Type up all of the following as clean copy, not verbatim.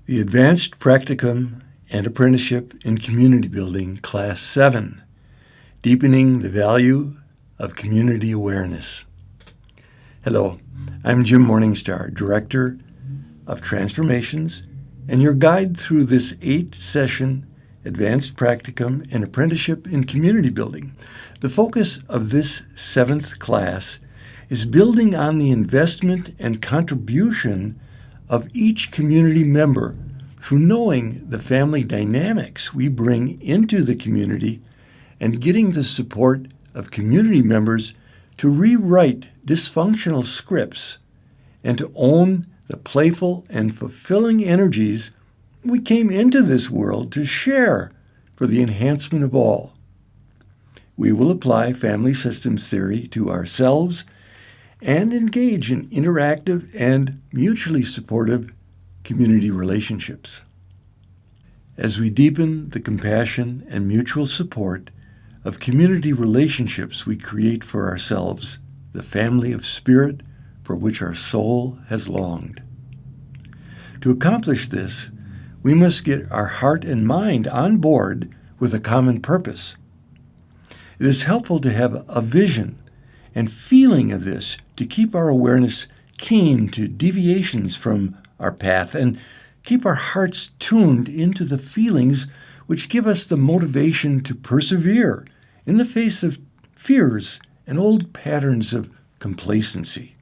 The Advanced Practicum and Apprenticeship in Community Building, Class 7, Deepening the Value of Community Awareness. Hello, I'm Jim Morningstar, Director of Transformations, and your guide through this 8-session Advanced Practicum and Apprenticeship in Community Building. The focus of this 7th class is building on the investment and contribution of each community member through knowing the family dynamics we bring into the community and getting the support of community members to rewrite dysfunctional scripts and to own the playful and fulfilling energies we came into this world to share for the enhancement of all. We will apply family systems theory to ourselves and engage in interactive and mutually supportive community relationships. As we deepen the compassion and mutual support of community relationships we create for ourselves, the family of spirit for which our soul has longed. To accomplish this, we must get our heart and mind on board with a common purpose. It is helpful to have a vision and feeling of this to keep our awareness keen to deviations from our path and keep our hearts tuned into the feelings which give us the motivation to persevere in the face of fears and old patterns of complacency.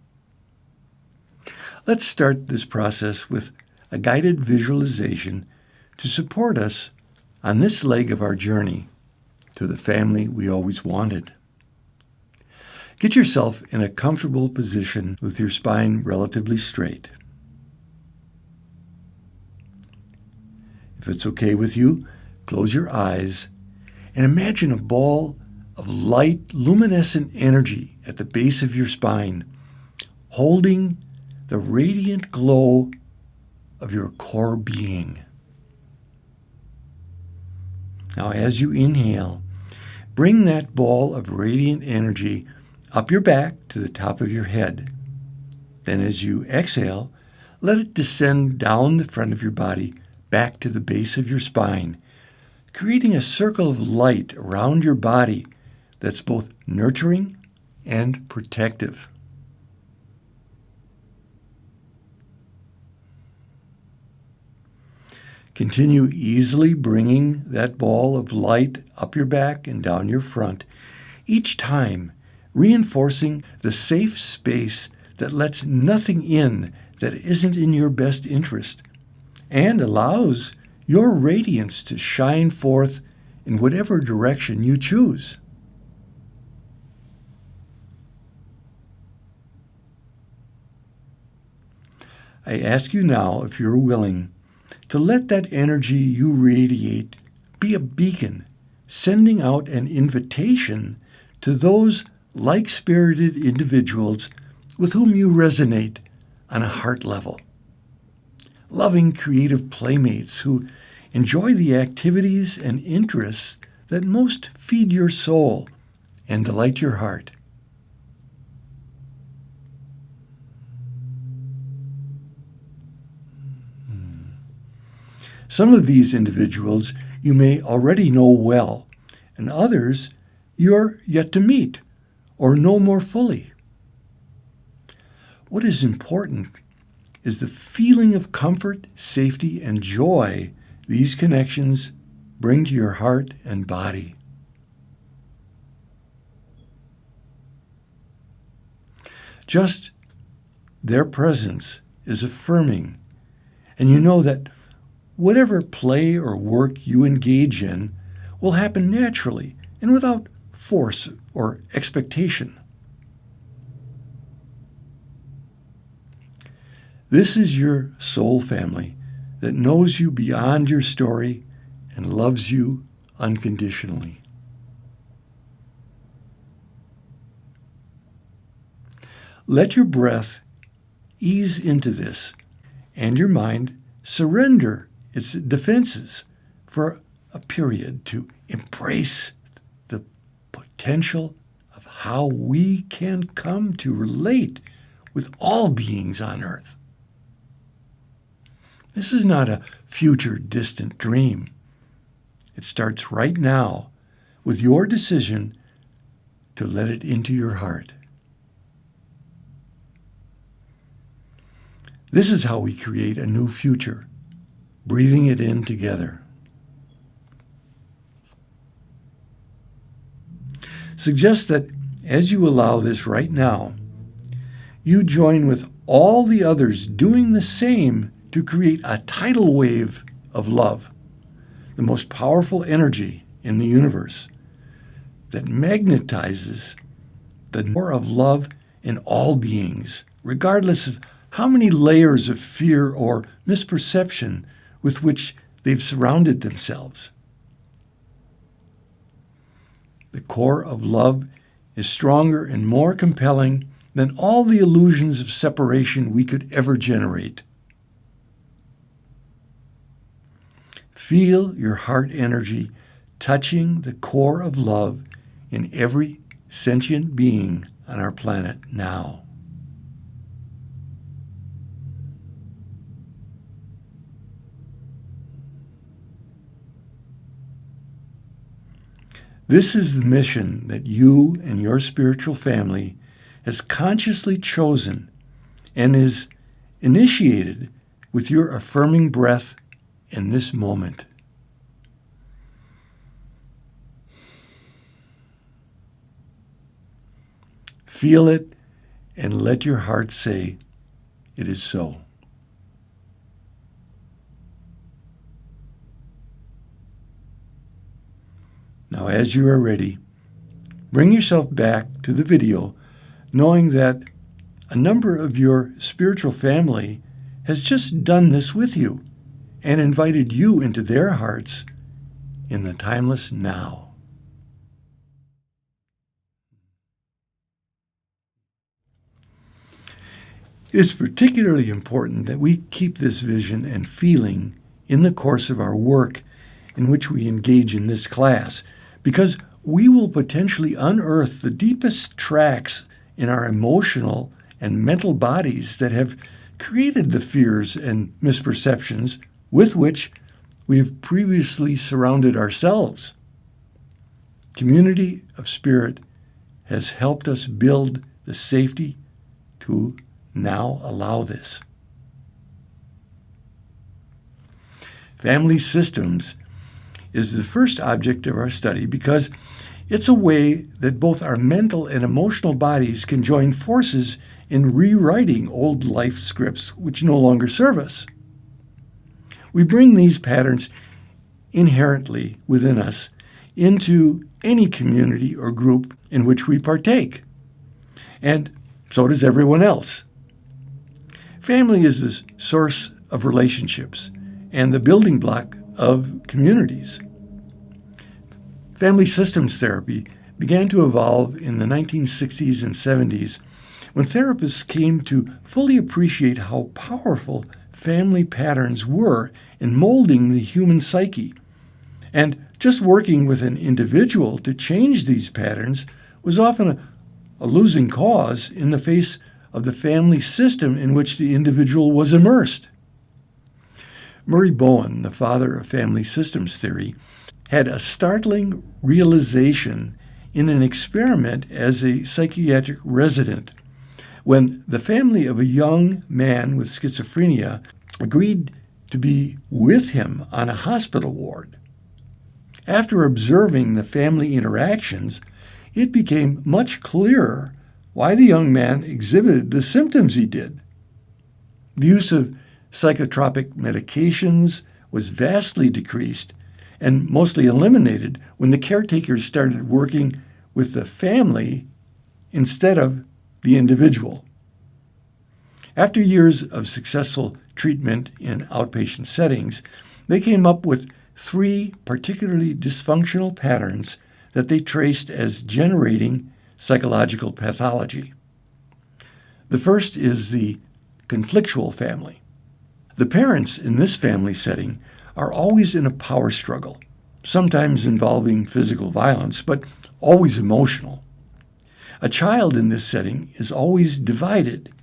Let's start this process with a guided visualization to support us on this leg of our journey to the family we always wanted. Get yourself in a comfortable position with your spine relatively straight. If it's okay with you, close your eyes and imagine a ball of light, luminescent energy at the base of your spine, holding the radiant glow of your core being. Now, as you inhale, bring that ball of radiant energy up your back to the top of your head. Then as you exhale, let it descend down the front of your body back to the base of your spine, creating a circle of light around your body that's both nurturing and protective. Continue easily bringing that ball of light up your back and down your front, each time reinforcing the safe space that lets nothing in that isn't in your best interest and allows your radiance to shine forth in whatever direction you choose. I ask you now, if you're willing, to let that energy you radiate be a beacon, sending out an invitation to those like-spirited individuals with whom you resonate on a heart level. Loving, creative playmates who enjoy the activities and interests that most feed your soul and delight your heart. Some of these individuals you may already know well, and others you're yet to meet or know more fully. What is important is the feeling of comfort, safety, and joy these connections bring to your heart and body. Just their presence is affirming, and you know that whatever play or work you engage in will happen naturally and without force or expectation. This is your soul family that knows you beyond your story and loves you unconditionally. Let your breath ease into this and your mind surrender its defenses for a period to embrace the potential of how we can come to relate with all beings on earth. This is not a future distant dream. It starts right now with your decision to let it into your heart. This is how we create a new future, breathing it in together. Suggest that as you allow this right now, you join with all the others doing the same to create a tidal wave of love, the most powerful energy in the universe that magnetizes the more of love in all beings, regardless of how many layers of fear or misperception with which they've surrounded themselves. The core of love is stronger and more compelling than all the illusions of separation we could ever generate. Feel your heart energy touching the core of love in every sentient being on our planet now. This is the mission that you and your spiritual family has consciously chosen and is initiated with your affirming breath in this moment. Feel it and let your heart say, "It is so." Now, as you are ready, bring yourself back to the video, knowing that a number of your spiritual family has just done this with you and invited you into their hearts in the timeless now. It is particularly important that we keep this vision and feeling in the course of our work in which we engage in this class, because we will potentially unearth the deepest tracks in our emotional and mental bodies that have created the fears and misperceptions with which we have previously surrounded ourselves. Community of Spirit has helped us build the safety to now allow this. Family systems is the first object of our study because it's a way that both our mental and emotional bodies can join forces in rewriting old life scripts which no longer serve us. We bring these patterns inherently within us into any community or group in which we partake, and so does everyone else. Family is the source of relationships and the building block of communities. Family systems therapy began to evolve in the 1960s and 70s when therapists came to fully appreciate how powerful family patterns were in molding the human psyche. And just working with an individual to change these patterns was often a losing cause in the face of the family system in which the individual was immersed. Murray Bowen, the father of family systems theory, had a startling realization in an experiment as a psychiatric resident when the family of a young man with schizophrenia agreed to be with him on a hospital ward. After observing the family interactions, it became much clearer why the young man exhibited the symptoms he did. The use of psychotropic medications was vastly decreased and mostly eliminated when the caretakers started working with the family instead of the individual. After years of successful treatment in outpatient settings, they came up with 3 particularly dysfunctional patterns that they traced as generating psychological pathology. The first is the conflictual family. The parents in this family setting are always in a power struggle, sometimes involving physical violence, but always emotional. A child in this setting is always divided,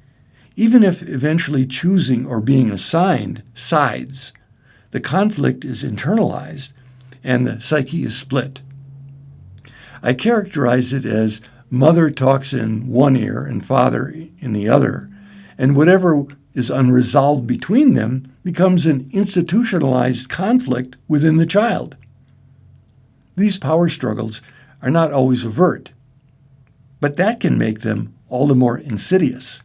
Even if eventually choosing or being assigned sides, the conflict is internalized and the psyche is split. I characterize it as mother talks in one ear and father in the other, and whatever is unresolved between them becomes an institutionalized conflict within the child. These power struggles are not always overt, but that can make them all the more insidious.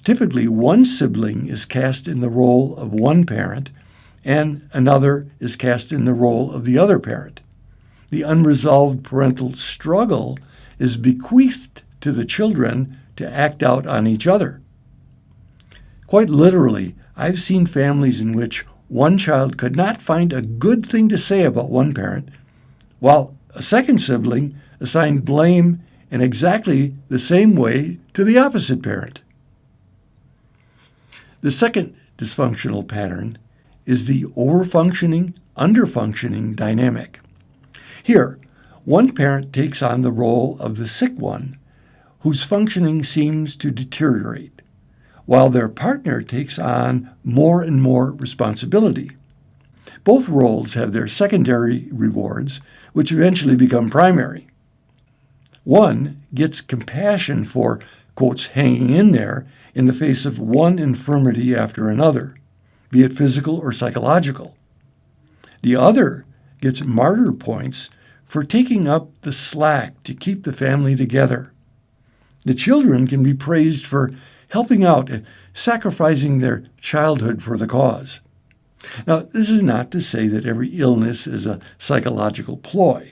Typically, one sibling is cast in the role of one parent, and another is cast in the role of the other parent. The unresolved parental struggle is bequeathed to the children to act out on each other. Quite literally, I've seen families in which one child could not find a good thing to say about one parent, while a second sibling assigned blame in exactly the same way to the opposite parent. The second dysfunctional pattern is the overfunctioning, underfunctioning dynamic. Here, one parent takes on the role of the sick one, whose functioning seems to deteriorate, while their partner takes on more and more responsibility. Both roles have their secondary rewards, which eventually become primary. One gets compassion for, quotes, hanging in there in the face of one infirmity after another, be it physical or psychological. The other gets martyr points for taking up the slack to keep the family together. The children can be praised for helping out and sacrificing their childhood for the cause. Now, this is not to say that every illness is a psychological ploy,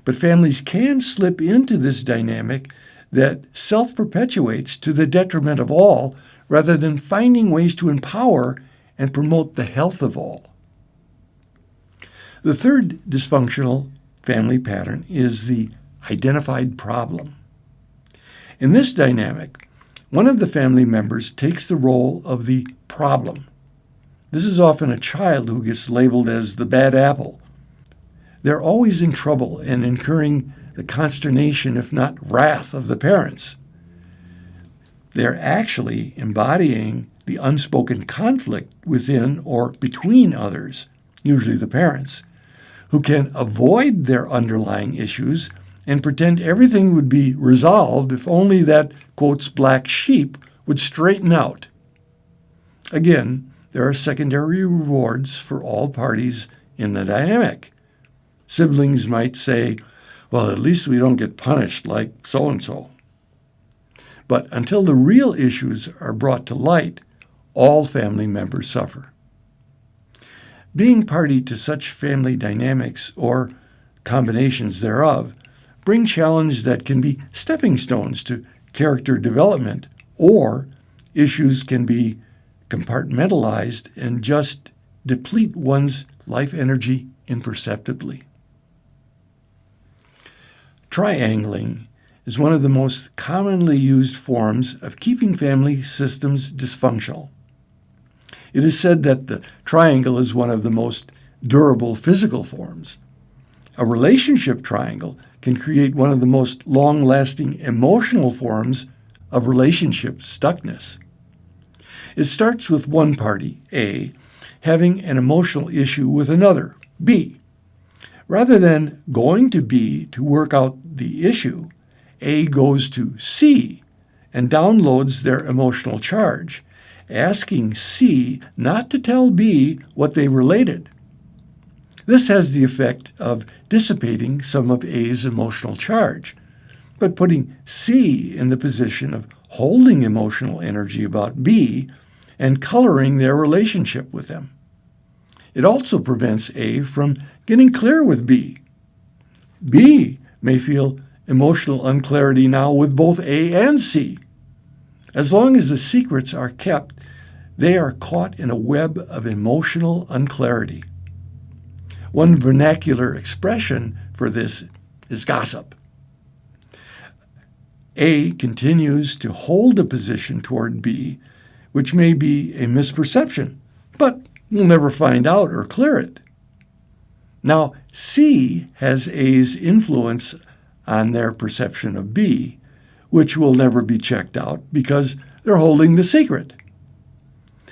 but families can slip into this dynamic that self-perpetuates to the detriment of all rather than finding ways to empower and promote the health of all. The third dysfunctional family pattern is the identified problem. In this dynamic, one of the family members takes the role of the problem. This is often a child who gets labeled as the bad apple. They're always in trouble and incurring the consternation, if not wrath, of the parents. They're actually embodying the unspoken conflict within or between others, usually the parents, who can avoid their underlying issues and pretend everything would be resolved if only that, quotes, black sheep would straighten out. Again, there are secondary rewards for all parties in the dynamic. Siblings might say, well, at least we don't get punished like so-and-so. But until the real issues are brought to light, all family members suffer. Being party to such family dynamics, or combinations thereof, bring challenges that can be stepping stones to character development, or issues can be compartmentalized and just deplete one's life energy imperceptibly. Triangling is one of the most commonly used forms of keeping family systems dysfunctional. It is said that the triangle is one of the most durable physical forms. A relationship triangle can create one of the most long-lasting emotional forms of relationship stuckness. It starts with one party, A, having an emotional issue with another, B. Rather than going to B to work out the issue, A goes to C and downloads their emotional charge, asking C not to tell B what they related. This has the effect of dissipating some of A's emotional charge, but putting C in the position of holding emotional energy about B and coloring their relationship with them. It also prevents A from getting clear with B. B may feel emotional unclarity now with both A and C. As long as the secrets are kept, they are caught in a web of emotional unclarity. One vernacular expression for this is gossip. A continues to hold a position toward B, which may be a misperception, but we'll never find out or clear it. Now, C has A's influence on their perception of B, which will never be checked out because they're holding the secret.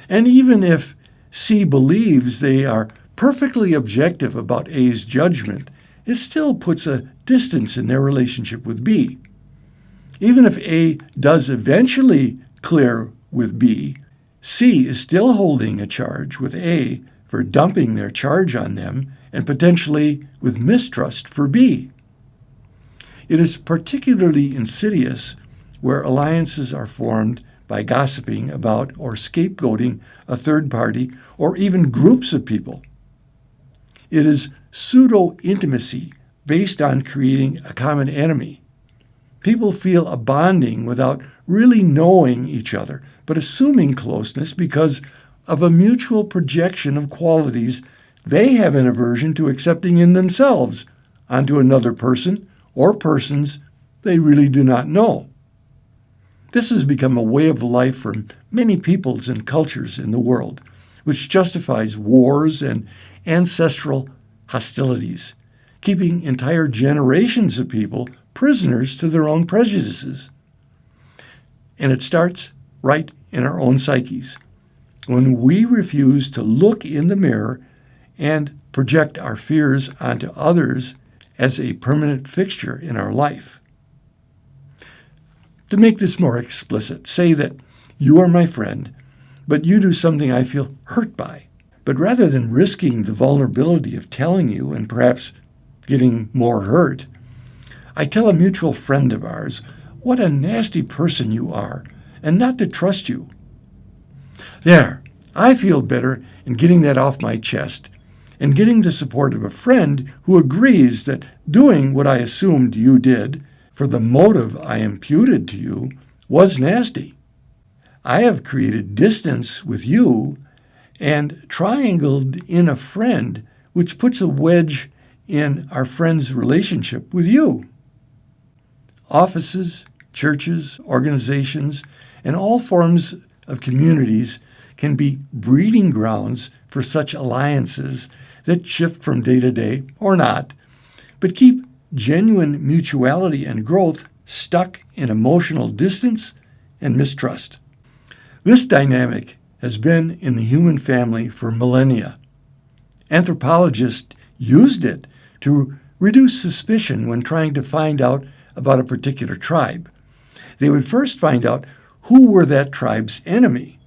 And even if C believes they are perfectly objective about A's judgment, it still puts a distance in their relationship with B. Even if A does eventually clear with B, C is still holding a charge with A for dumping their charge on them and potentially with mistrust for B. It is particularly insidious where alliances are formed by gossiping about or scapegoating a third party or even groups of people. It is pseudo-intimacy based on creating a common enemy. People feel a bonding without really knowing each other, but assuming closeness because of a mutual projection of qualities they have an aversion to accepting in themselves onto another person or persons they really do not know. This has become a way of life for many peoples and cultures in the world, which justifies wars and ancestral hostilities, keeping entire generations of people prisoners to their own prejudices. And it starts right in our own psyches, when we refuse to look in the mirror and project our fears onto others as a permanent fixture in our life. To make this more explicit, say that you are my friend, but you do something I feel hurt by. But rather than risking the vulnerability of telling you and perhaps getting more hurt, I tell a mutual friend of ours what a nasty person you are and not to trust you. There, I feel better in getting that off my chest and getting the support of a friend who agrees that doing what I assumed you did for the motive I imputed to you was nasty. I have created distance with you and triangled in a friend, which puts a wedge in our friend's relationship with you. Offices, churches, organizations, and all forms of communities can be breeding grounds for such alliances that shift from day to day or not, but keep genuine mutuality and growth stuck in emotional distance and mistrust. This dynamic has been in the human family for millennia. Anthropologists used it to reduce suspicion when trying to find out about a particular tribe. They would first find out who were that tribe's enemy.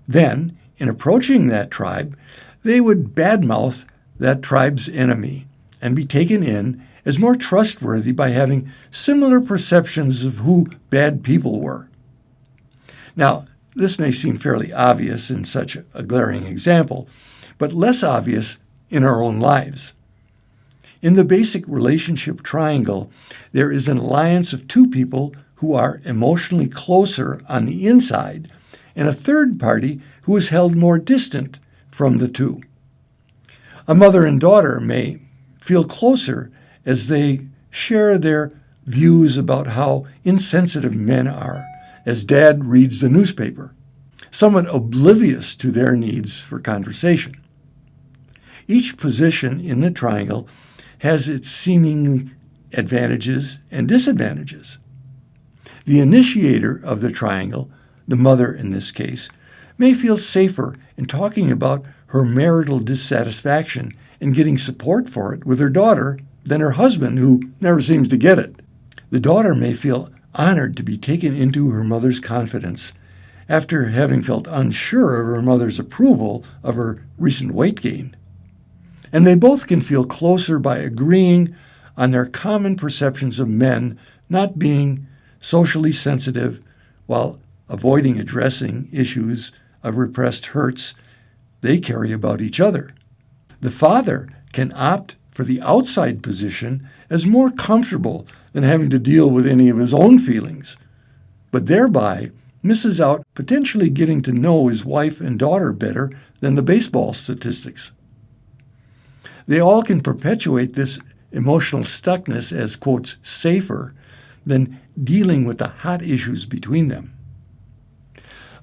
Then, in approaching that tribe, they would badmouth that tribe's enemy and be taken in as more trustworthy by having similar perceptions of who bad people were. Now, this may seem fairly obvious in such a glaring example, but less obvious in our own lives. In the basic relationship triangle, there is an alliance of two people who are emotionally closer on the inside and a third party who is held more distant from the two. A mother and daughter may feel closer as they share their views about how insensitive men are, as dad reads the newspaper, somewhat oblivious to their needs for conversation. Each position in the triangle has its seeming advantages and disadvantages. The initiator of the triangle, the mother in this case, may feel safer in talking about her marital dissatisfaction and getting support for it with her daughter than her husband, who never seems to get it. The daughter may feel honored to be taken into her mother's confidence after having felt unsure of her mother's approval of her recent weight gain. And they both can feel closer by agreeing on their common perceptions of men not being socially sensitive while avoiding addressing issues of repressed hurts they carry about each other. The father can opt for the outside position as more comfortable than having to deal with any of his own feelings, but thereby misses out potentially getting to know his wife and daughter better than the baseball statistics. They all can perpetuate this emotional stuckness as, quotes, safer than dealing with the hot issues between them.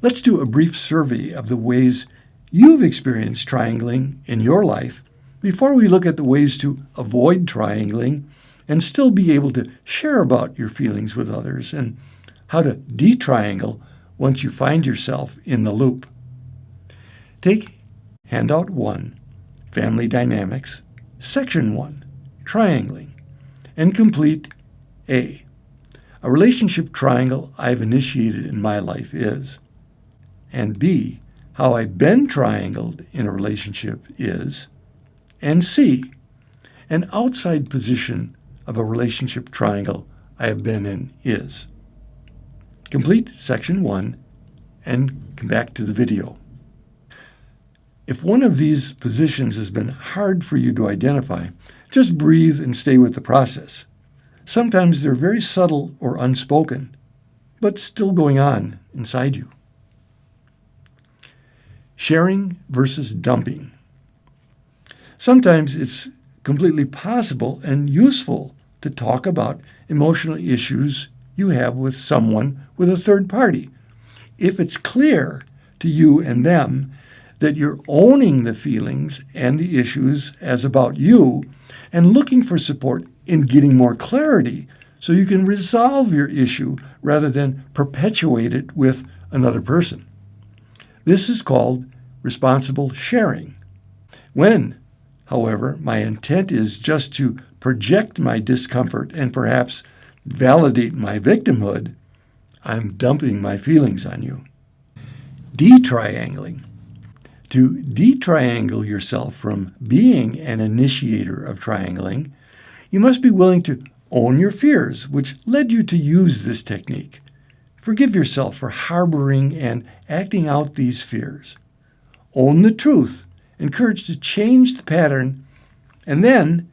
Let's do a brief survey of the ways you've experienced triangling in your life before we look at the ways to avoid triangling and still be able to share about your feelings with others and how to detriangle once you find yourself in the loop. Take Handout 1, Family Dynamics, Section 1, Triangling, and complete A. A relationship triangle I've initiated in my life is, and B. How I've been triangled in a relationship is, and C. An outside position of a relationship triangle I have been in is. Complete Section 1 and come back to the video. If one of these positions has been hard for you to identify, just breathe and stay with the process. Sometimes they're very subtle or unspoken, but still going on inside you. Sharing versus dumping. Sometimes it's completely possible and useful to talk about emotional issues you have with someone with a third party, if it's clear to you and them that you're owning the feelings and the issues as about you and looking for support in getting more clarity so you can resolve your issue rather than perpetuate it with another person. This is called responsible sharing. When, however, my intent is just to project my discomfort and perhaps validate my victimhood, I'm dumping my feelings on you. Detriangling. To detriangle yourself from being an initiator of triangling, you must be willing to own your fears, which led you to use this technique. Forgive yourself for harboring and acting out these fears. Own the truth, encourage to change the pattern, and then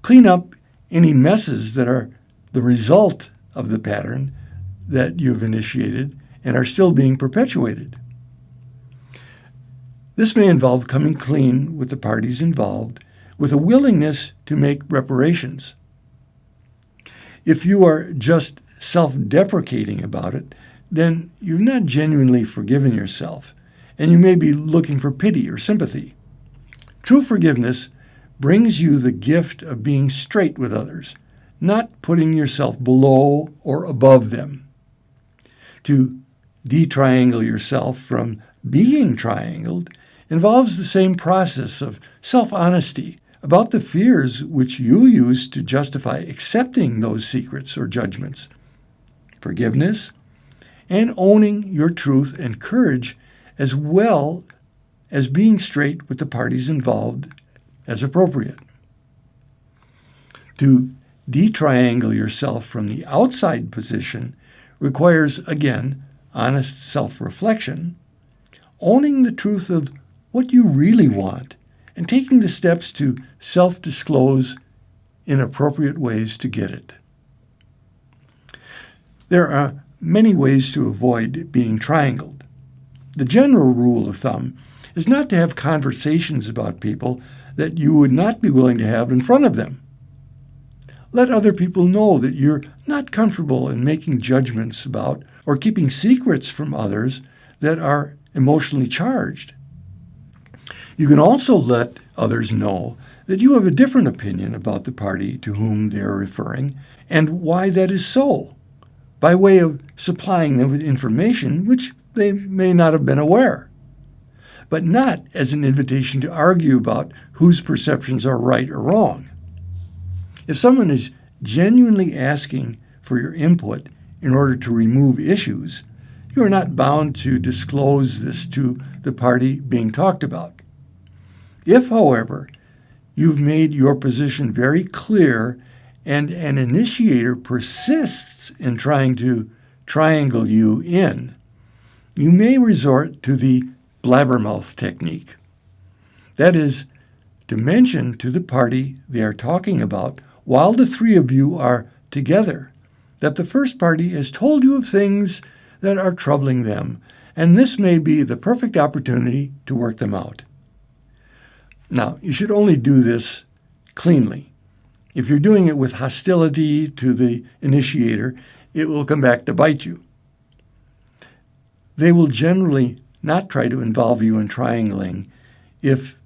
clean up any messes that are the result of the pattern that you've initiated and are still being perpetuated. This may involve coming clean with the parties involved with a willingness to make reparations. If you are just self-deprecating about it, then you've not genuinely forgiven yourself, and you may be looking for pity or sympathy. True forgiveness brings you the gift of being straight with others, not putting yourself below or above them. To detriangle yourself from being triangled involves the same process of self-honesty about the fears which you use to justify accepting those secrets or judgments, forgiveness, and owning your truth and courage, as well as being straight with the parties involved as appropriate. To detriangle yourself from the outside position requires, again, honest self-reflection, owning the truth of what you really want, and taking the steps to self-disclose in appropriate ways to get it. There are many ways to avoid being triangled. The general rule of thumb is not to have conversations about people that you would not be willing to have in front of them. Let other people know that you're not comfortable in making judgments about or keeping secrets from others that are emotionally charged. You can also let others know that you have a different opinion about the party to whom they are referring and why that is so, by way of supplying them with information which they may not have been aware, but not as an invitation to argue about whose perceptions are right or wrong. If someone is genuinely asking for your input in order to remove issues, you are not bound to disclose this to the party being talked about. If, however, you've made your position very clear and an initiator persists in trying to triangle you in, you may resort to the blabbermouth technique. That is, to mention to the party they are talking about while the three of you are together that the first party has told you of things that are troubling them, and this may be the perfect opportunity to work them out. Now, you should only do this cleanly. If you're doing it with hostility to the initiator, it will come back to bite you. They will generally not try to involve you in triangling if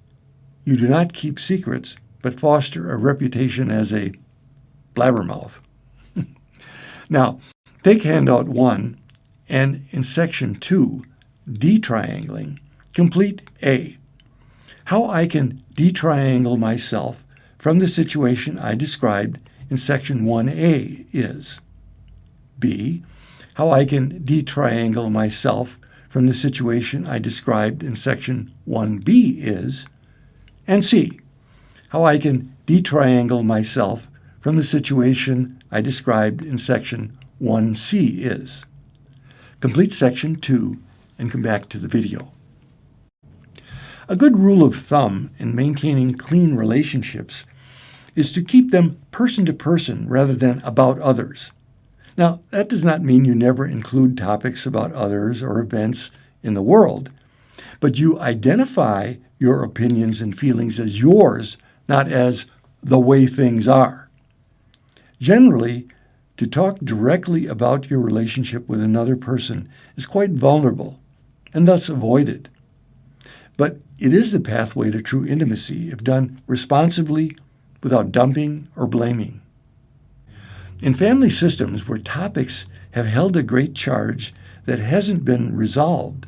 you do not keep secrets, but foster a reputation as a blabbermouth. Now, take Handout 1 And in Section 2, detriangling, complete A. How I can detriangle myself from the situation I described in Section 1A is. B. How I can detriangle myself from the situation I described in Section 1B is. And C. How I can detriangle myself from the situation I described in Section 1C is. Complete Section 2 and come back to the video. A good rule of thumb in maintaining clean relationships is to keep them person to person rather than about others. Now, that does not mean you never include topics about others or events in the world, but you identify your opinions and feelings as yours, not as the way things are. Generally, to talk directly about your relationship with another person is quite vulnerable and thus avoided. But it is the pathway to true intimacy if done responsibly, without dumping or blaming. In family systems where topics have held a great charge that hasn't been resolved,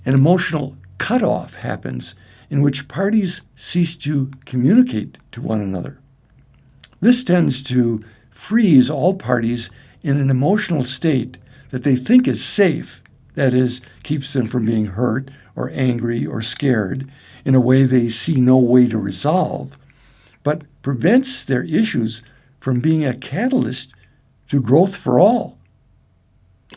an emotional cutoff happens in which parties cease to communicate to one another. This tends to freeze all parties in an emotional state that they think is safe, that is, keeps them from being hurt or angry or scared in a way they see no way to resolve, but prevents their issues from being a catalyst to growth for all.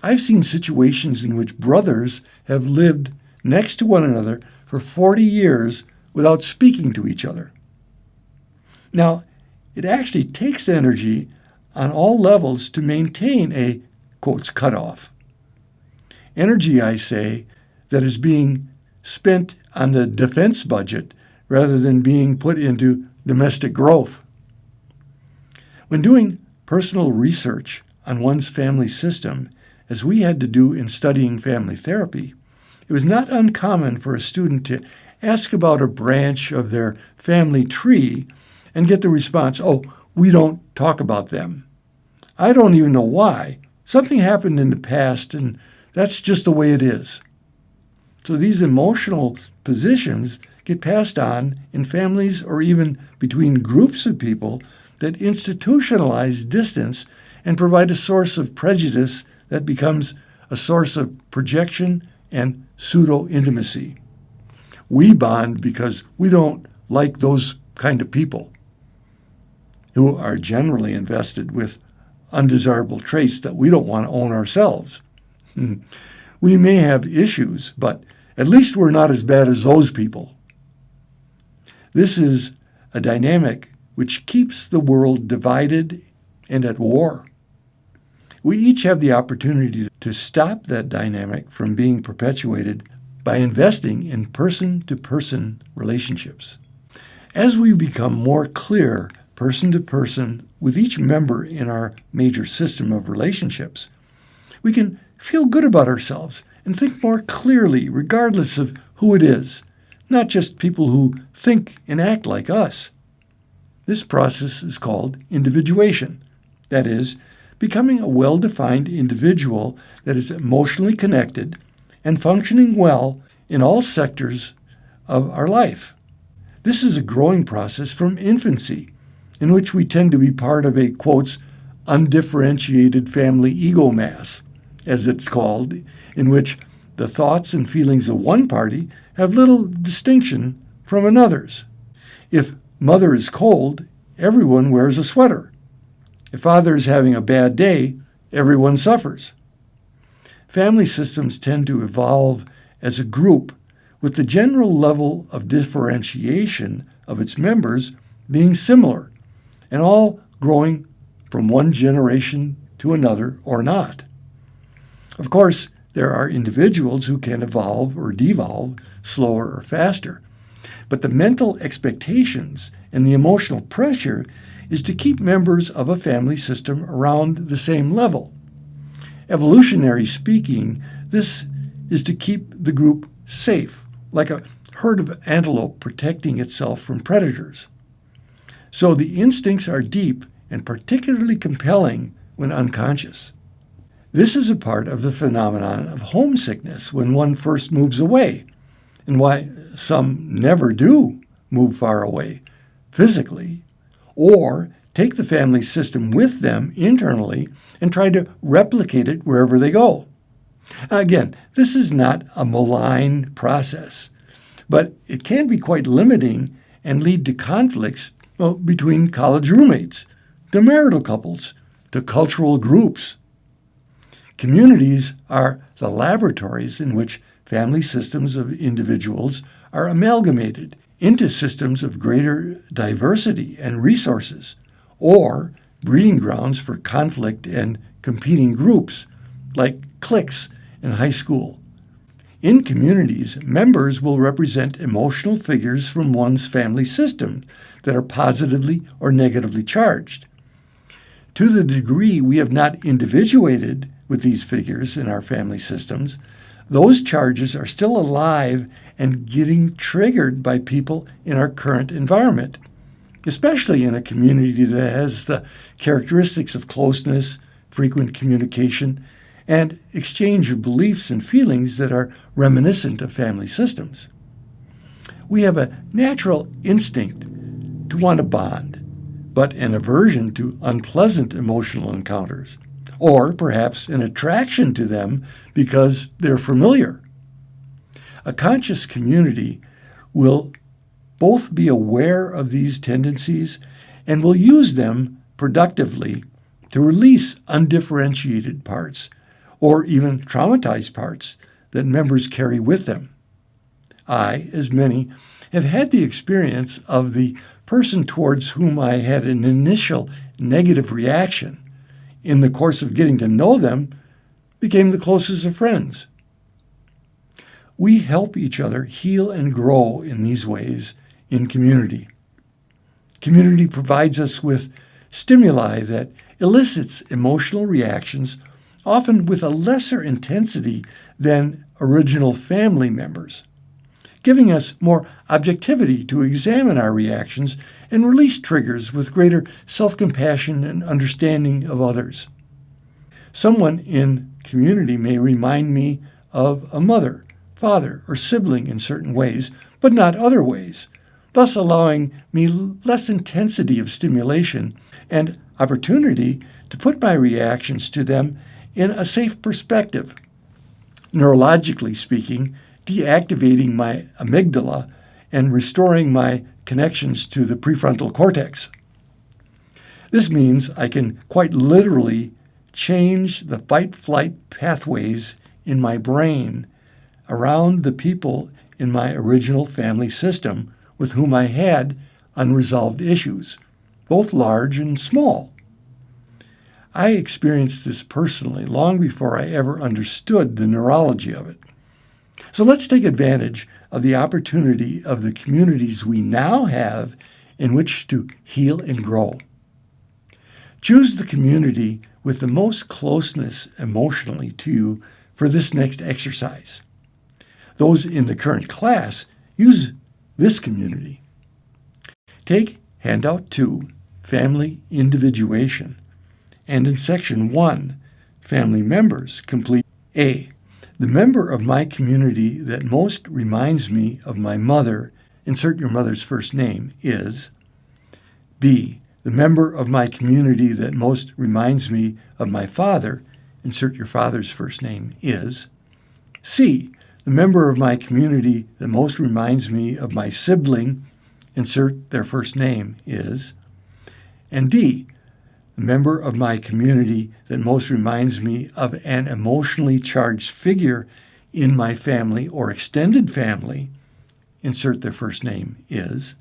I've seen situations in which brothers have lived next to one another for 40 years without speaking to each other. Now, it actually takes energy on all levels to maintain a, quotes, cutoff. Energy, I say, that is being spent on the defense budget rather than being put into domestic growth. When doing personal research on one's family system, as we had to do in studying family therapy, it was not uncommon for a student to ask about a branch of their family tree and get the response, "Oh, we don't talk about them. I don't even know why. Something happened in the past, and that's just the way it is." So these emotional positions get passed on in families or even between groups of people that institutionalize distance and provide a source of prejudice that becomes a source of projection and pseudo-intimacy. We bond because we don't like those kind of people who are generally invested with undesirable traits that we don't want to own ourselves. We may have issues, but at least we're not as bad as those people. This is a dynamic which keeps the world divided and at war. We each have the opportunity to stop that dynamic from being perpetuated by investing in person-to-person relationships. As we become more clear person to person with each member in our major system of relationships, we can feel good about ourselves and think more clearly regardless of who it is, not just people who think and act like us. This process is called individuation, that is, becoming a well-defined individual that is emotionally connected and functioning well in all sectors of our life. This is a growing process from infancy, in which we tend to be part of a, quotes, undifferentiated family ego mass, as it's called, in which the thoughts and feelings of one party have little distinction from another's. If mother is cold, everyone wears a sweater. If father is having a bad day, everyone suffers. Family systems tend to evolve as a group, with the general level of differentiation of its members being similar, and all growing from one generation to another or not. Of course, there are individuals who can evolve or devolve slower or faster, but the mental expectations and the emotional pressure is to keep members of a family system around the same level. Evolutionary speaking, this is to keep the group safe, like a herd of antelope protecting itself from predators. So the instincts are deep and particularly compelling when unconscious. This is a part of the phenomenon of homesickness when one first moves away, and why some never do move far away physically, or take the family system with them internally and try to replicate it wherever they go. Again, this is not a malign process, but it can be quite limiting and lead to conflicts between college roommates, to marital couples, to cultural groups. Communities are the laboratories in which family systems of individuals are amalgamated into systems of greater diversity and resources, or breeding grounds for conflict and competing groups, like cliques in high school. In communities, members will represent emotional figures from one's family system that are positively or negatively charged. To the degree we have not individuated with these figures in our family systems, those charges are still alive and getting triggered by people in our current environment, especially in a community that has the characteristics of closeness, frequent communication, and exchange of beliefs and feelings that are reminiscent of family systems. We have a natural instinct to want to bond, but an aversion to unpleasant emotional encounters, or perhaps an attraction to them because they're familiar. A conscious community will both be aware of these tendencies and will use them productively to release undifferentiated parts or even traumatized parts that members carry with them. I, as many, have had the experience of the person towards whom I had an initial negative reaction, in the course of getting to know them, became the closest of friends. We help each other heal and grow in these ways in community. Community provides us with stimuli that elicits emotional reactions, often with a lesser intensity than original family members, giving us more objectivity to examine our reactions and release triggers with greater self-compassion and understanding of others. Someone in community may remind me of a mother, father, or sibling in certain ways, but not other ways, thus allowing me less intensity of stimulation and opportunity to put my reactions to them in a safe perspective. Neurologically speaking, deactivating my amygdala and restoring my connections to the prefrontal cortex. This means I can quite literally change the fight-flight pathways in my brain around the people in my original family system with whom I had unresolved issues, both large and small. I experienced this personally long before I ever understood the neurology of it. So let's take advantage of the opportunity of the communities we now have in which to heal and grow. Choose the community with the most closeness emotionally to you for this next exercise. Those in the current class use this community. Take Handout 2, Family Individuation, and in Section 1, Family Members, complete A. The member of my community that most reminds me of my mother, insert your mother's first name, is B. The member of my community that most reminds me of my father, insert your father's first name, is C. The member of my community that most reminds me of my sibling, insert their first name, is, and D. The member of my community that most reminds me of an emotionally charged figure in my family or extended family, insert their first name, is,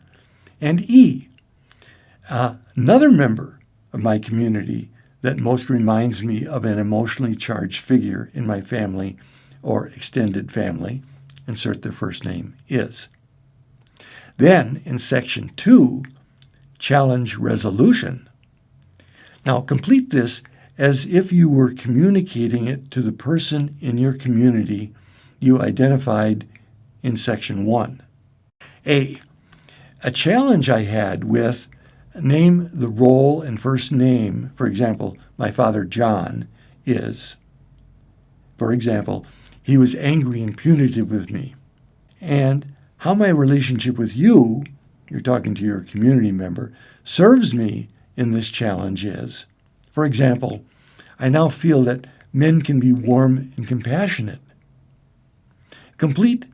and E. Another member of my community that most reminds me of an emotionally charged figure in my family or extended family, insert their first name, is. Then, in Section 2, Challenge Resolution. Now, complete this as if you were communicating it to the person in your community you identified in Section 1. A challenge I had with name the role and first name, for example, my father John, is For example, he was angry and punitive with me. And how my relationship with you, you're talking to your community member, serves me in this challenge is, for example, I now feel that men can be warm and compassionate. Complete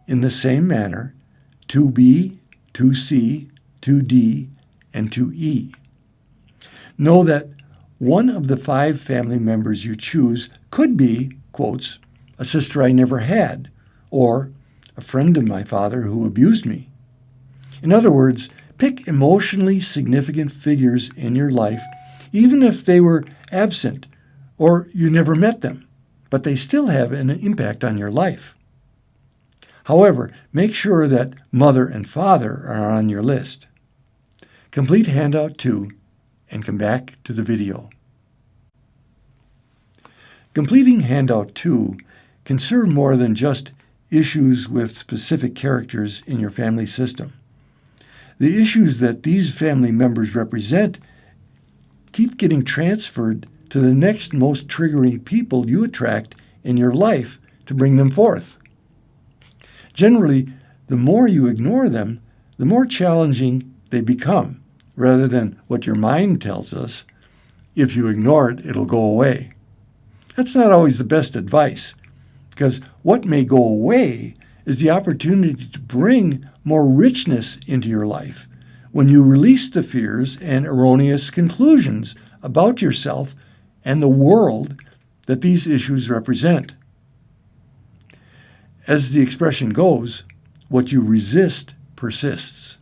in the same manner 2B, 2C, 2D, and 2E. Know that one of the 5 family members you choose could be, quotes, a sister I never had, or a friend of my father who abused me. In other words, pick emotionally significant figures in your life, even if they were absent or you never met them, but they still have an impact on your life. However, make sure that mother and father are on your list. Complete handout 2 and come back to the video. Completing handout 2 can serve more than just issues with specific characters in your family system. The issues that these family members represent keep getting transferred to the next most triggering people you attract in your life to bring them forth. Generally, the more you ignore them, the more challenging they become, rather than what your mind tells us, if you ignore it, it'll go away. That's not always the best advice, because what may go away is the opportunity to bring more richness into your life when you release the fears and erroneous conclusions about yourself and the world that these issues represent. As the expression goes, what you resist persists.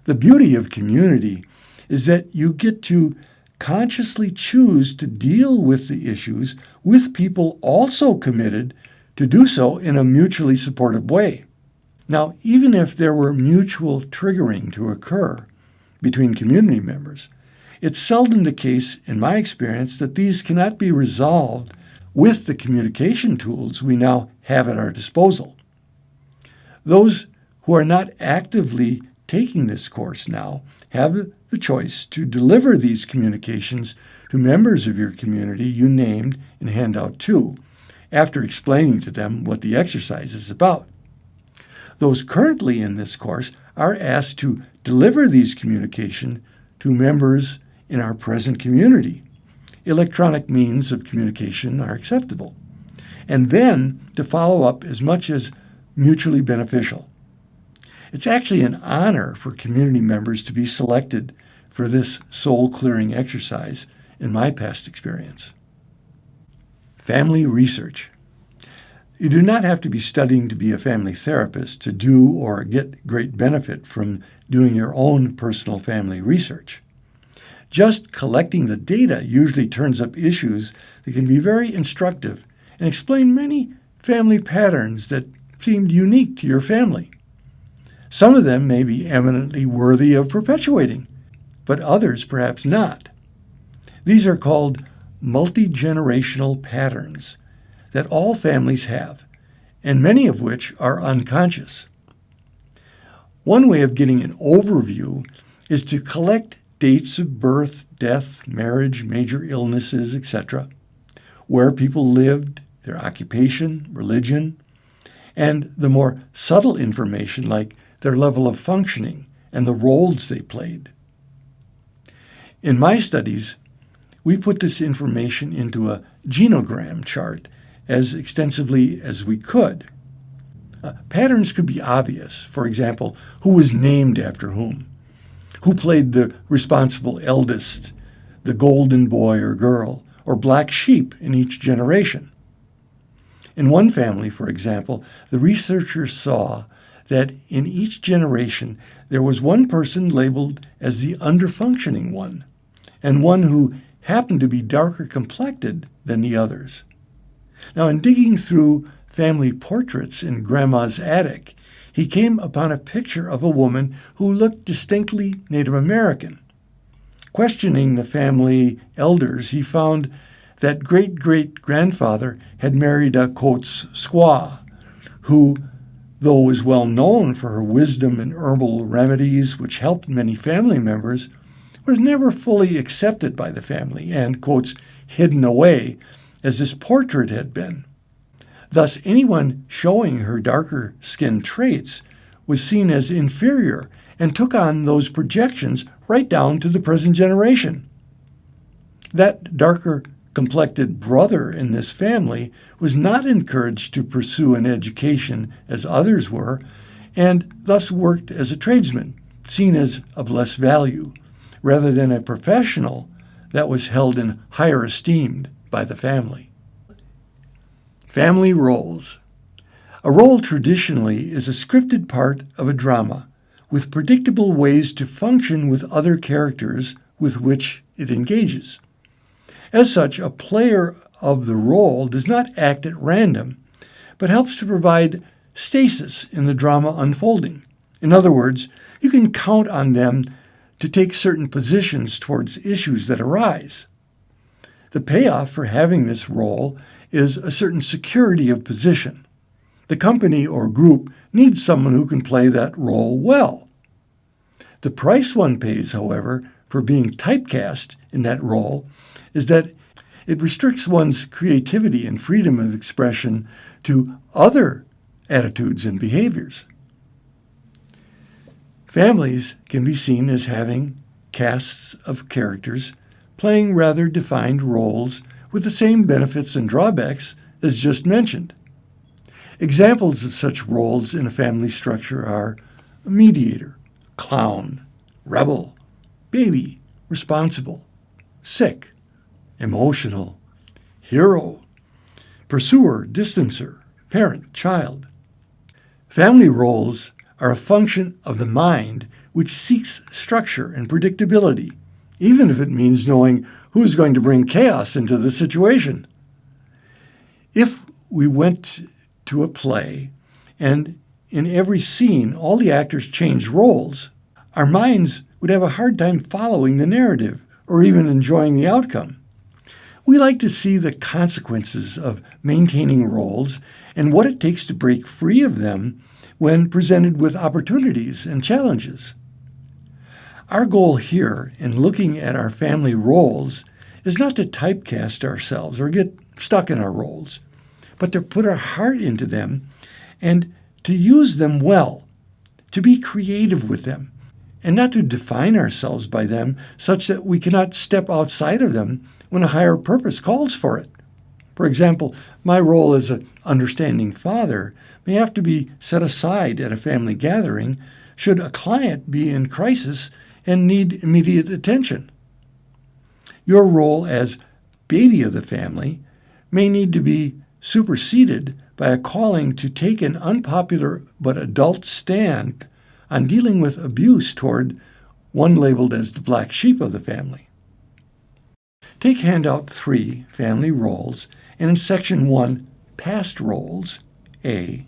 The beauty of community is that you get to consciously choose to deal with the issues with people also committed to do so in a mutually supportive way. Now, even if there were mutual triggering to occur between community members, it's seldom the case, in my experience, that these cannot be resolved with the communication tools we now have at our disposal. Those who are not actively taking this course now have the choice to deliver these communications to members of your community you named in handout 2, after explaining to them what the exercise is about. Those currently in this course are asked to deliver these communications to members in our present community. Electronic means of communication are acceptable, and then to follow up as much as mutually beneficial. It's actually an honor for community members to be selected for this soul-clearing exercise in my past experience. Family research. You do not have to be studying to be a family therapist to do or get great benefit from doing your own personal family research. Just collecting the data usually turns up issues that can be very instructive and explain many family patterns that seemed unique to your family. Some of them may be eminently worthy of perpetuating, but others perhaps not. These are called multi-generational patterns that all families have, and many of which are unconscious. One way of getting an overview is to collect dates of birth, death, marriage, major illnesses, etc., where people lived, their occupation, religion, and the more subtle information like their level of functioning and the roles they played. In my studies, we put this information into a genogram chart as extensively as we could. Patterns could be obvious. For example, who was named after whom? Who played the responsible eldest, the golden boy or girl, or black sheep in each generation? In one family, for example, the researchers saw that in each generation there was one person labeled as the underfunctioning one, and one who happened to be darker complected than the others. Now, in digging through family portraits in Grandma's attic, he came upon a picture of a woman who looked distinctly Native American. Questioning the family elders, he found that great-great-grandfather had married a, quotes, squaw, who, though was well known for her wisdom and herbal remedies which helped many family members, was never fully accepted by the family and, quotes, hidden away as this portrait had been. Thus, anyone showing her darker skin traits was seen as inferior and took on those projections right down to the present generation. That darker complected brother in this family was not encouraged to pursue an education as others were, and thus worked as a tradesman, seen as of less value, rather than a professional that was held in higher esteem by the family. Family roles. A role traditionally is a scripted part of a drama with predictable ways to function with other characters with which it engages. As such, a player of the role does not act at random, but helps to provide stasis in the drama unfolding. In other words, you can count on them to take certain positions towards issues that arise. The payoff for having this role is a certain security of position. The company or group needs someone who can play that role well. The price one pays, however, for being typecast in that role is that it restricts one's creativity and freedom of expression to other attitudes and behaviors. Families can be seen as having casts of characters playing rather defined roles with the same benefits and drawbacks as just mentioned. Examples of such roles in a family structure are a mediator, clown, rebel, baby, responsible, sick, emotional, hero, pursuer, distancer, parent, child. Family roles are a function of the mind which seeks structure and predictability, even if it means knowing who's going to bring chaos into the situation. If we went to a play and in every scene all the actors changed roles, our minds would have a hard time following the narrative or even enjoying the outcome. We like to see the consequences of maintaining roles and what it takes to break free of them when presented with opportunities and challenges. Our goal here in looking at our family roles is not to typecast ourselves or get stuck in our roles, but to put our heart into them and to use them well, to be creative with them, and not to define ourselves by them such that we cannot step outside of them when a higher purpose calls for it. For example, my role as an understanding father may have to be set aside at a family gathering should a client be in crisis and need immediate attention. Your role as baby of the family may need to be superseded by a calling to take an unpopular but adult stand on dealing with abuse toward one labeled as the black sheep of the family. Take handout 3, Family Roles, and in section 1, Past Roles, A,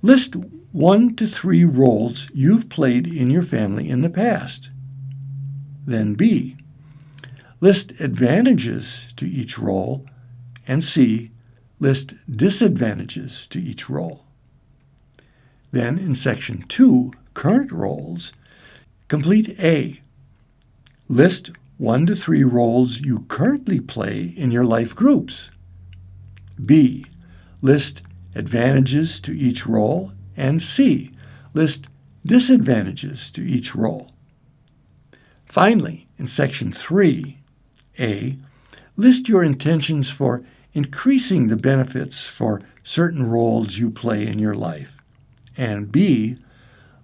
list 1 to 3 roles you've played in your family in the past. Then B, list advantages to each role, and C, list disadvantages to each role. Then in section 2, Current Roles, complete A, list 1 to 3 roles you currently play in your life groups. B, list advantages to each role, and C, list disadvantages to each role. Finally, in section 3, A, list your intentions for increasing the benefits for certain roles you play in your life. And B,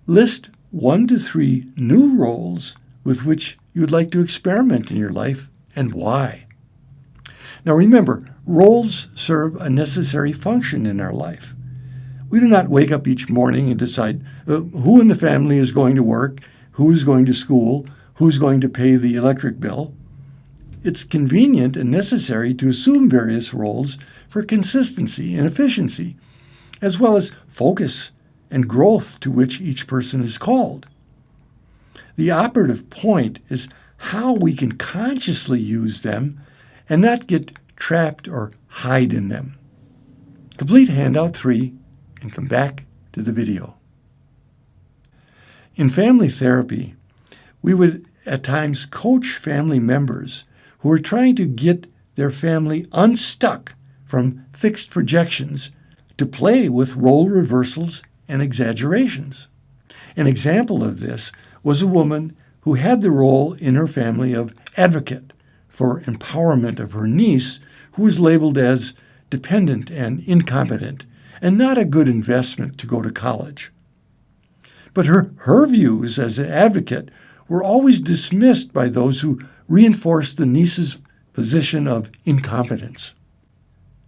list 1 to 3 new roles with which you would like to experiment in your life and why. Now remember, roles serve a necessary function in our life. We do not wake up each morning and decide who in the family is going to work, who is going to school, who's going to pay the electric bill. It's convenient and necessary to assume various roles for consistency and efficiency, as well as focus and growth to which each person is called. The operative point is how we can consciously use them and not get trapped or hide in them. Complete handout 3 and come back to the video. In family therapy, we would at times coach family members who are trying to get their family unstuck from fixed projections to play with role reversals and exaggerations. An example of this was a woman who had the role in her family of advocate for empowerment of her niece, who was labeled as dependent and incompetent and not a good investment to go to college. But her views as an advocate were always dismissed by those who reinforced the niece's position of incompetence.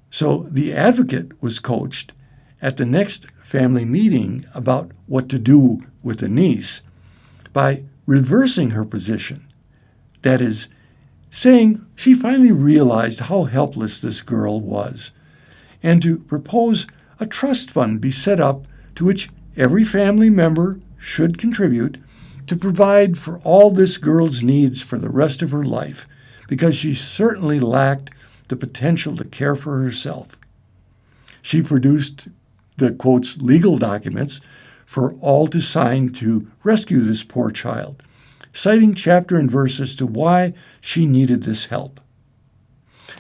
So the advocate was coached at the next family meeting about what to do with the niece by reversing her position. That is, saying she finally realized how helpless this girl was, and to propose a trust fund be set up to which every family member should contribute to provide for all this girl's needs for the rest of her life, because she certainly lacked the potential to care for herself. She produced the, quotes, legal documents for all to sign to rescue this poor child, citing chapter and verse as to why she needed this help.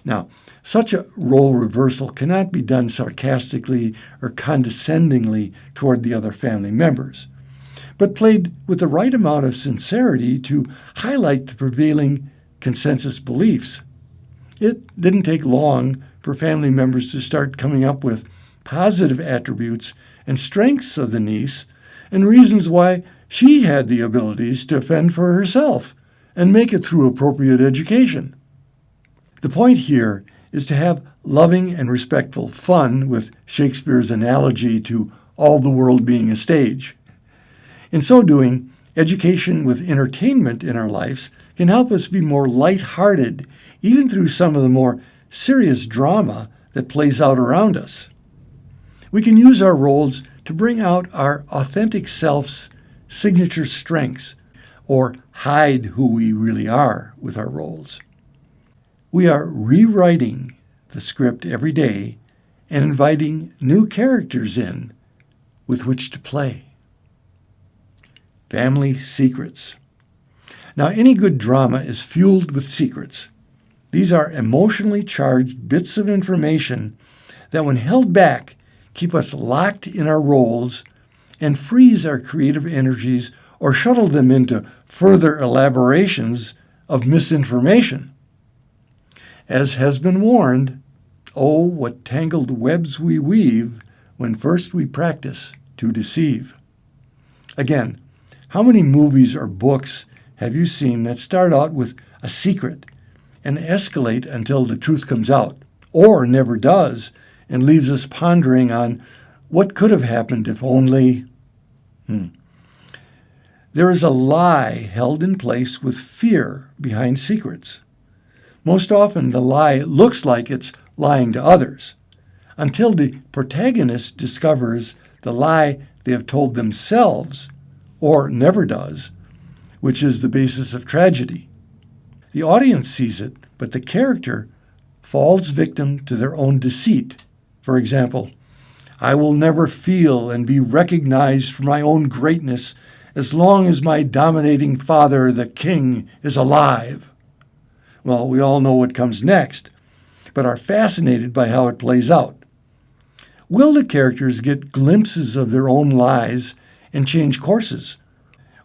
Now, such a role reversal cannot be done sarcastically or condescendingly toward the other family members, but played with the right amount of sincerity to highlight the prevailing consensus beliefs. It didn't take long for family members to start coming up with positive attributes and strengths of the niece and reasons why she had the abilities to fend for herself and make it through appropriate education. The point here is to have loving and respectful fun with Shakespeare's analogy to all the world being a stage. In so doing, education with entertainment in our lives can help us be more light-hearted, even through some of the more serious drama that plays out around us. We can use our roles to bring out our authentic self's signature strengths, or hide who we really are with our roles. We are rewriting the script every day and inviting new characters in with which to play. Family secrets. Now, any good drama is fueled with secrets. These are emotionally charged bits of information that, when held back, keep us locked in our roles and freeze our creative energies or shuttle them into further elaborations of misinformation. As has been warned, oh, what tangled webs we weave when first we practice to deceive. Again, how many movies or books have you seen that start out with a secret and escalate until the truth comes out, or never does, and leaves us pondering on what could have happened if only... There is a lie held in place with fear behind secrets. Most often the lie looks like it's lying to others, until the protagonist discovers the lie they have told themselves, or never does, which is the basis of tragedy. The audience sees it, but the character falls victim to their own deceit. For example, I will never feel and be recognized for my own greatness as long as my dominating father, the king, is alive. Well, we all know what comes next, but are fascinated by how it plays out. Will the characters get glimpses of their own lies and change courses?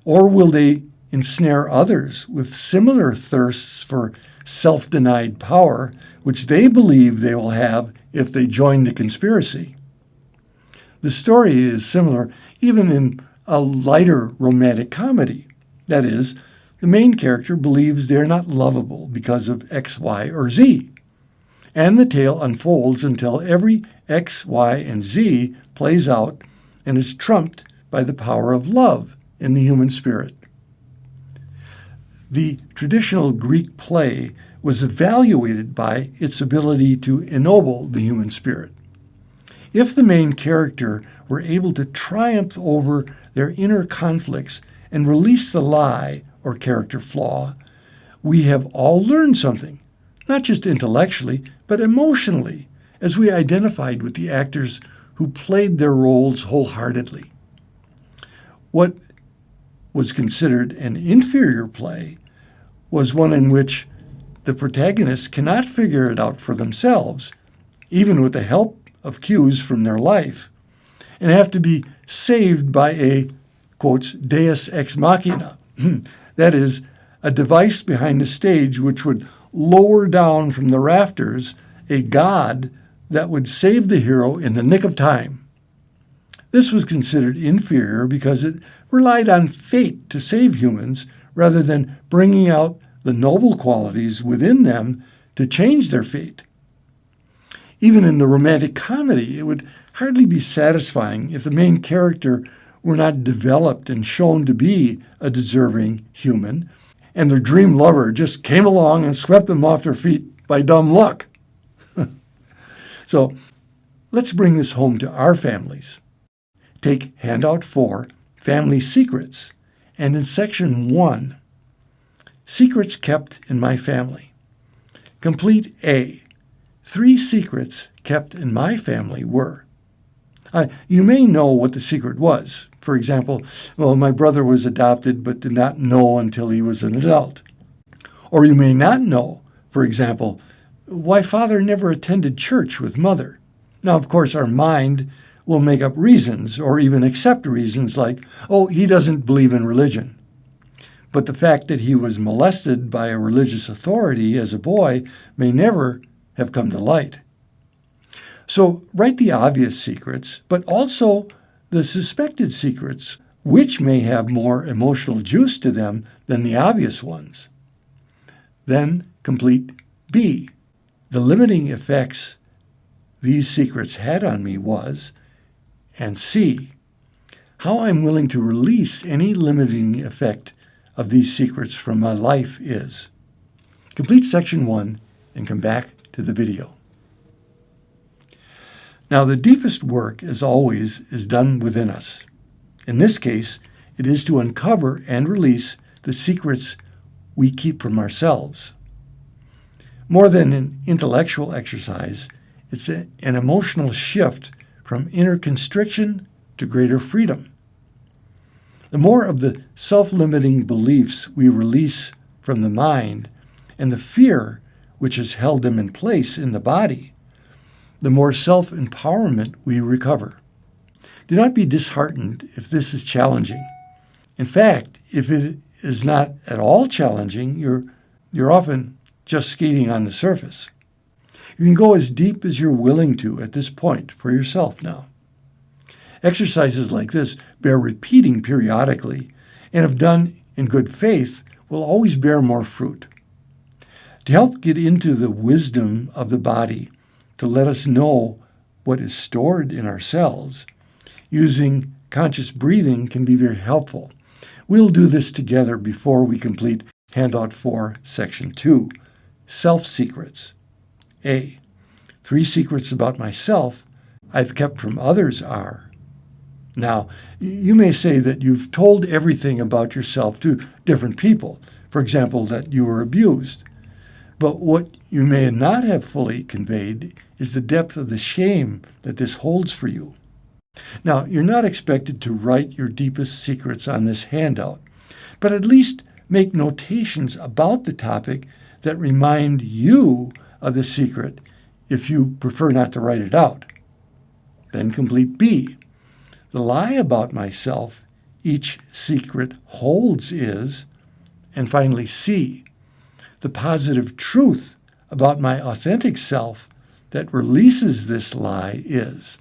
Or will they ensnare others with similar thirsts for self-denied power, which they believe they will have if they join the conspiracy? The story is similar even in a lighter romantic comedy. That is, the main character believes they're not lovable because of X, Y, or Z. And the tale unfolds until every X, Y, and Z plays out and is trumped by the power of love in the human spirit. The traditional Greek play was evaluated by its ability to ennoble the human spirit. If the main character were able to triumph over their inner conflicts and release the lie or character flaw, we have all learned something, not just intellectually, but emotionally, as we identified with the actors who played their roles wholeheartedly. What was considered an inferior play was one in which the protagonists cannot figure it out for themselves, even with the help of cues from their life, and have to be saved by a, quotes, deus ex machina. That is, a device behind the stage which would lower down from the rafters a god that would save the hero in the nick of time. This was considered inferior because it relied on fate to save humans rather than bringing out the noble qualities within them to change their fate. Even in the romantic comedy, it would hardly be satisfying if the main character were not developed and shown to be a deserving human, and their dream lover just came along and swept them off their feet by dumb luck. So let's bring this home to our families. Take handout 4, Family Secrets, and in section 1, Secrets Kept in My Family. Complete A. 3 secrets kept in my family were. You may know what the secret was. For example, my brother was adopted but did not know until he was an adult. Or you may not know, for example, why father never attended church with mother. Now, of course, our mind will make up reasons or even accept reasons like, he doesn't believe in religion. But the fact that he was molested by a religious authority as a boy may never have come to light. So write the obvious secrets, but also the suspected secrets, which may have more emotional juice to them than the obvious ones. Then complete B. The limiting effects these secrets had on me was, and C. How I'm willing to release any limiting effect of these secrets from my life is. Complete section 1 and come back to the video. Now, the deepest work, as always, is done within us. In this case, it is to uncover and release the secrets we keep from ourselves. More than an intellectual exercise, it's an emotional shift from inner constriction to greater freedom. The more of the self-limiting beliefs we release from the mind and the fear which has held them in place in the body, the more self-empowerment we recover. Do not be disheartened if this is challenging. In fact, if it is not at all challenging, you're often just skating on the surface. You can go as deep as you're willing to at this point for yourself now. Exercises like this bear repeating periodically, and if done in good faith, will always bear more fruit. To help get into the wisdom of the body, to let us know what is stored in our cells, using conscious breathing can be very helpful. We'll do this together before we complete handout 4, section 2, Self-Secrets. A. 3 secrets about myself I've kept from others are. Now, you may say that you've told everything about yourself to different people, for example, that you were abused. But what you may not have fully conveyed is the depth of the shame that this holds for you. Now, you're not expected to write your deepest secrets on this handout, but at least make notations about the topic that remind you of the secret if you prefer not to write it out. Then complete B. The lie about myself each secret holds is, and finally C. The positive truth about my authentic self that releases this lie is.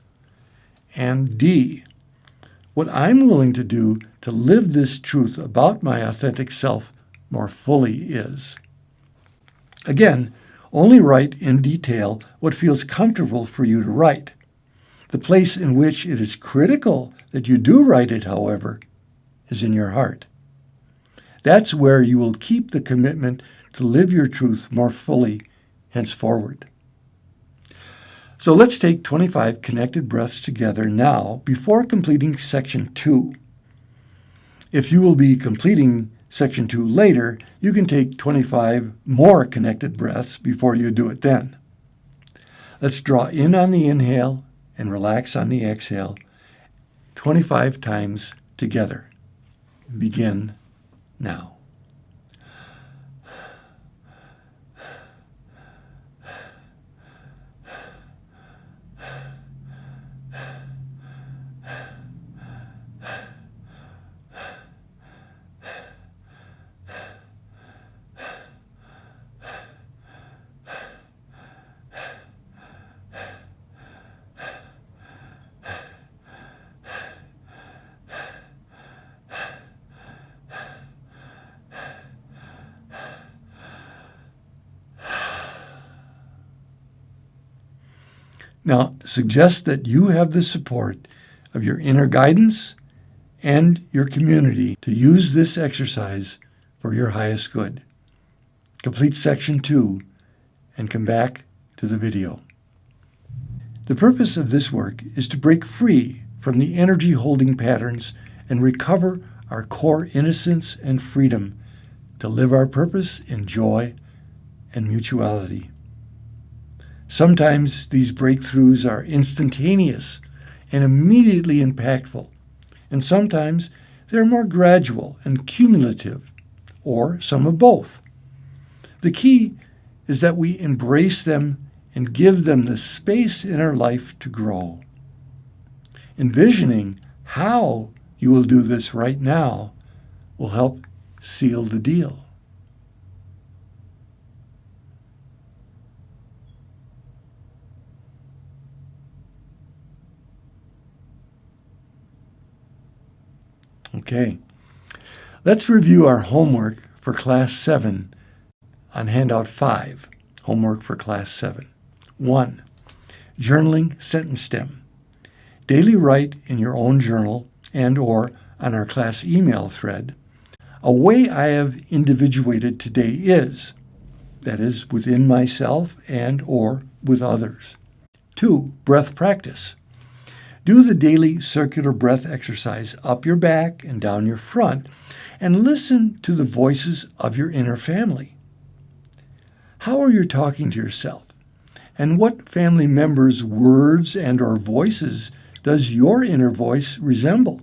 And D. What I'm willing to do to live this truth about my authentic self more fully is. Again, only write in detail what feels comfortable for you to write. The place in which it is critical that you do write it, however, is in your heart. That's where you will keep the commitment to live your truth more fully henceforward. So let's take 25 connected breaths together now before completing section 2. If you will be completing section 2 later, you can take 25 more connected breaths before you do it then. Let's draw in on the inhale and relax on the exhale 25 times together. Begin now. Now, suggest that you have the support of your inner guidance and your community to use this exercise for your highest good. Complete section 2 and come back to the video. The purpose of this work is to break free from the energy-holding patterns and recover our core innocence and freedom to live our purpose in joy and mutuality. Sometimes these breakthroughs are instantaneous and immediately impactful, and sometimes they're more gradual and cumulative, or some of both. The key is that we embrace them and give them the space in our life to grow. Envisioning how you will do this right now will help seal the deal. Okay, let's review our homework for Class 7 on Handout 5, homework for Class 7. 1. Journaling sentence stem. Daily write in your own journal and or on our class email thread, a way I have individuated today is, that is, within myself and or with others. 2. Breath practice. Do the daily circular breath exercise up your back and down your front and listen to the voices of your inner family. How are you talking to yourself? And what family members' words and or voices does your inner voice resemble?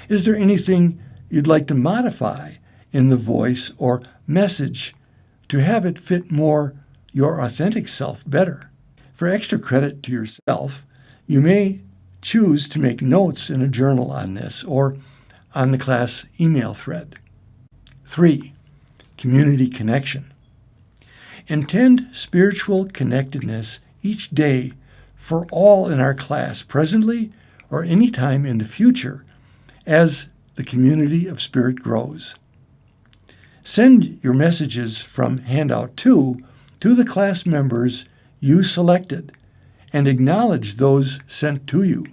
Is there anything you'd like to modify in the voice or message to have it fit more your authentic self better? For extra credit to yourself, you may choose to make notes in a journal on this or on the class email thread. 3. Community connection. Intend spiritual connectedness each day for all in our class, presently or any time in the future, as the community of spirit grows. Send your messages from Handout 2 to the class members you selected and acknowledge those sent to you.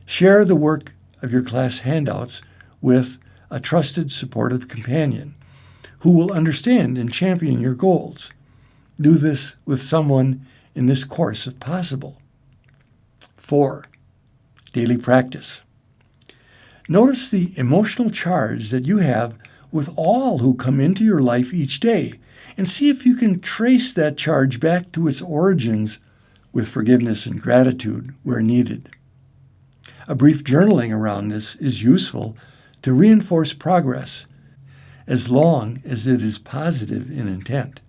Share the work of your class handouts with a trusted, supportive companion who will understand and champion your goals. Do this with someone in this course if possible. 4. Daily practice. Notice the emotional charge that you have with all who come into your life each day and see if you can trace that charge back to its origins with forgiveness and gratitude where needed. A brief journaling around this is useful to reinforce progress as long as it is positive in intent.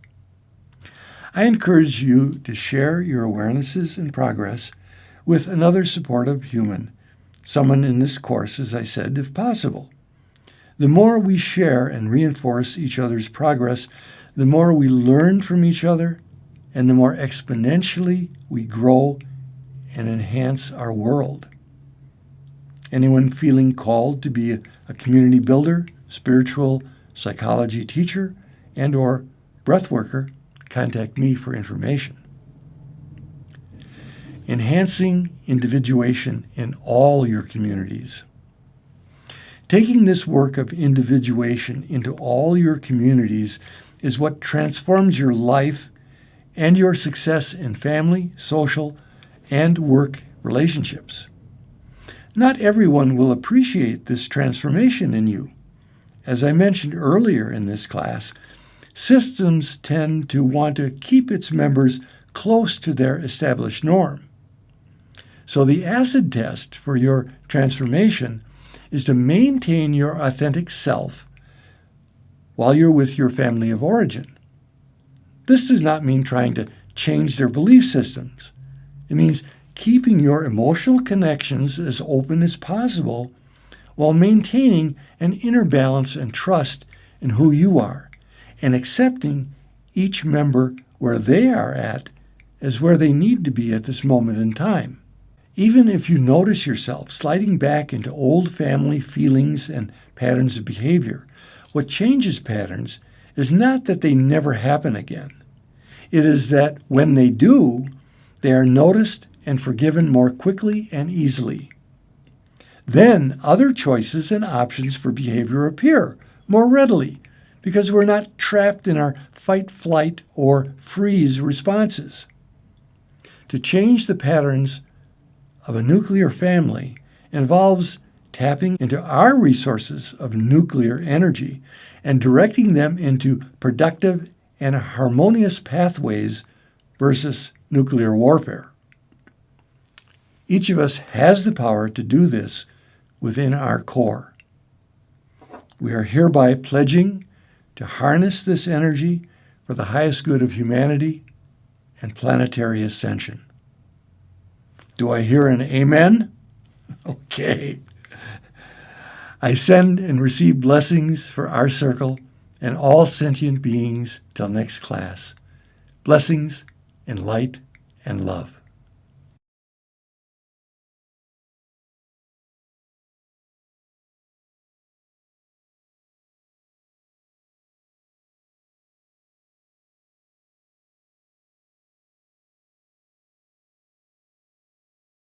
I encourage you to share your awarenesses and progress with another supportive human, someone in this course, as I said, if possible. The more we share and reinforce each other's progress, the more we learn from each other, and the more exponentially we grow and enhance our world. Anyone feeling called to be a community builder, spiritual psychology teacher, and or breath worker, contact me for information. Enhancing individuation in all your communities. Taking this work of individuation into all your communities is what transforms your life and your success in family, social, and work relationships. Not everyone will appreciate this transformation in you. As I mentioned earlier in this class, systems tend to want to keep its members close to their established norm. So the acid test for your transformation is to maintain your authentic self while you're with your family of origin. This does not mean trying to change their belief systems. It means keeping your emotional connections as open as possible while maintaining an inner balance and trust in who you are and accepting each member where they are at as where they need to be at this moment in time. Even if you notice yourself sliding back into old family feelings and patterns of behavior, what changes patterns is not that they never happen again. It is that when they do, They are noticed and forgiven more quickly and easily. Then other choices and options for behavior appear more readily because we're not trapped in our fight, flight, or freeze responses. To change the patterns of a nuclear family involves tapping into our resources of nuclear energy and directing them into productive and harmonious pathways versus nuclear warfare. Each of us has the power to do this within our core. We are hereby pledging to harness this energy for the highest good of humanity and planetary ascension. Do I hear an amen? Okay. I send and receive blessings for our circle and all sentient beings till next class. Blessings in light and love.